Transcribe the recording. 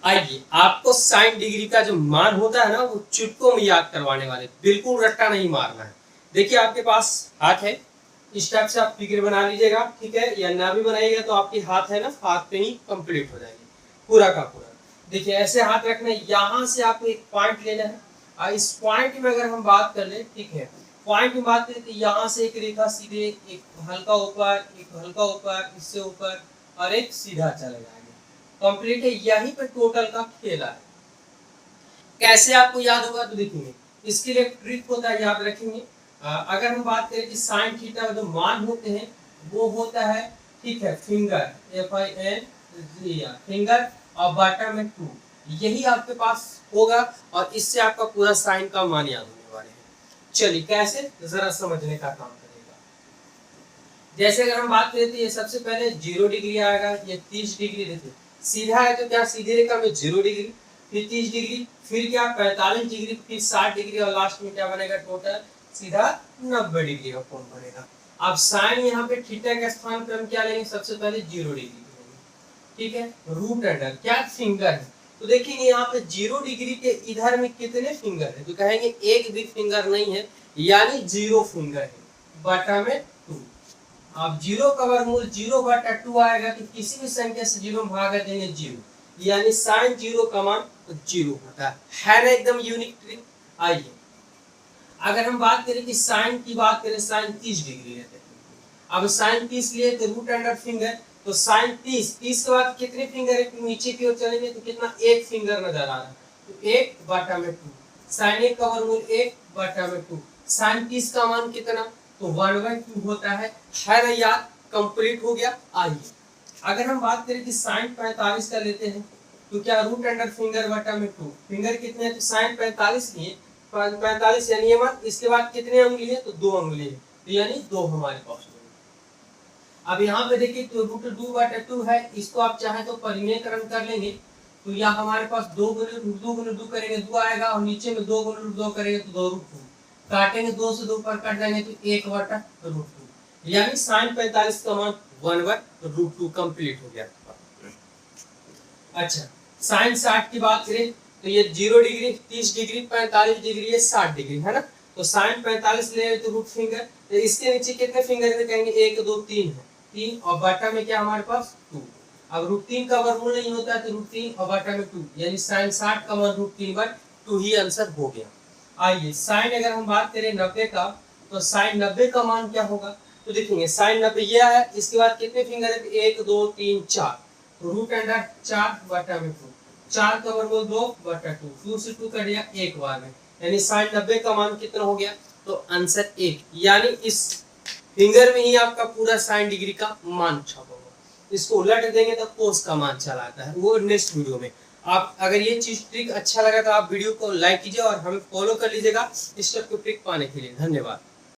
आइए आपको sign degree का जो मान होता है ना वो चुटकों में याद करवाने वाले, बिल्कुल रट्टा नहीं मारना है। देखिए आपके पास हाथ है, इस टाइप से आप फिगर बना लीजिएगा, ठीक है, या ना भी बनाइएगा तो आपके हाथ है ना, हाथ पे ही कंप्लीट हो जाएगी पूरा का पूरा। देखिए ऐसे हाथ रखना है, यहाँ से आपको एक पॉइंट लेना है और इस पॉइंट में अगर हम बात कर ले, ठीक है, पॉइंट में बात करें तो यहाँ से एक रेखा सीधे, एक हल्का ऊपर, एक हल्का ऊपर, इससे ऊपर और एक सीधा चले जाएगा। कंप्लीट है, यही पे टोटल का खेला है। कैसे आपको याद होगा तो देखेंगे, इसके लिए ट्रिक होता है, याद रखेंगे। अगर हम बात करें कि साइन थीटा का जो मान होते हैं वो होता है, ठीक है, फिंगर, FIN फिंगर और बटा में 2, यही आपके पास होगा और इससे आपका पूरा साइन का मान याद होने वाले हैं। चलिए कैसे, जरा समझने का काम करेगा। जैसे अगर हम बात करें तो ये सबसे पहले 0 डिग्री आएगा, ये 30 डिग्री, देखिए सीधा है तो क्या सीधी रेखा में 0 डिग्री, फिर 30 डिग्री, फिर क्या 45 डिग्री, फिर 60 डिग्री और लास्ट में क्या बनेगा टोटल सीधा 90 डिग्री का कोण बनेगा। अब साइन यहाँ पे थीटा के स्थान पर हम क्या लेंगे, सबसे पहले 0 डिग्री लेंगे, ठीक है, रूट अंडर क्या फिंगर है, तो देखेंगे यहाँ पे 0 डिग्री के इधर में कितने फिंगर है, तो कहेंगे एक भी फिंगर नहीं है, यानी 0 फिंगर है, बटा में 2। अब 0 का वर्गमूल 0 बटा 2 आएगा, कि किसी भी संख्या से 0 में भाग देंगे 0, यानी साइन 0 का मान 0 होता है ना, एकदम यूनिक ट्रिक। आइए अगर हम बात करें कि साइन की बात करें, साइन 30 डिग्री लेते हैं, अब साइन 30 लिए तो रूट अंडर फिंगर, तो साइन 30 के बाद कितने फिंगर है, नीचे की ओर चलेंगे तो कितना, एक फिंगर नजर आ रहा है, तो 1 बटा में 2, साइन 1 का वर्गमूल 1 बटा में 2, साइन 30 का मान कितना, तो 1/2 होता है ना याद, कंप्लीट हो गया। आइए अगर हम बात करें कि साइन 45 का लेते हैं, तो क्या रूट अंडर फिंगर बटा में 2, फिंगर कितने हैं, तो साइन 45 लिए, 45 यानी ये मान, इसके बाद कितने अंगुली है, तो 2 अंगुली है, तो यानी 2 हमारे पास। अब यहाँ पे देखिए तो रूट 2/2 है, इसको आप चाहे तो परिमेयकरण कर लेंगे, तो यहाँ हमारे पास 2 गुने 2 करेंगे 2 आएगा, और नीचे में 2 गुने 2 करेंगे तो 2 रूट 2, काटेंगे 2 से 2 पर कट जाएंगे तो 1/√2, यानी साइन 45 का मान 1/√2 कंप्लीट हो गया। अच्छा साइन 60 की बात करें तो ये 0 डिग्री, 30 डिग्री, 45 डिग्री, ये 60 डिग्री है ना, तो साइन 45 ले तो रूट फिंगर, तो इसके नीचे कितने फिंगर है, कहेंगे 1 2 3 है, 3 और बटा में क्या हमारे पास 2। अब रूट 3 का वर्गमूल नहीं होता है तो रूट 3 और बटा में 2, यानी साइन 60 का मान रूट 3/2 ही आंसर हो गया। आइए साइन अगर हम बात करें 90 का, तो साइन 90 का मान क्या होगा, तो देखेंगे साइन 90 यह है, इसके बाद कितने फिंगर है, 1 2 3 4, रूट अंडर 4 बटा में 2, 4 का वर्गमूल 2 बटा 2, 2 से 2 कट गया एक बार में, यानी साइन 90 का मान कितना हो गया, तो आंसर 1, यानी इस फिंगर में ही आपका पूरा साइन डिग्री का मान छपा होगा। इसको उलट देंगे तो कोस का मान चला आता है, वो नेक्स्ट वीडियो में। आप अगर ये चीज ट्रिक अच्छा लगा तो आप वीडियो को लाइक कीजिए और हमें फॉलो कर लीजिएगा इस टाइप के ट्रिक पाने के लिए। धन्यवाद।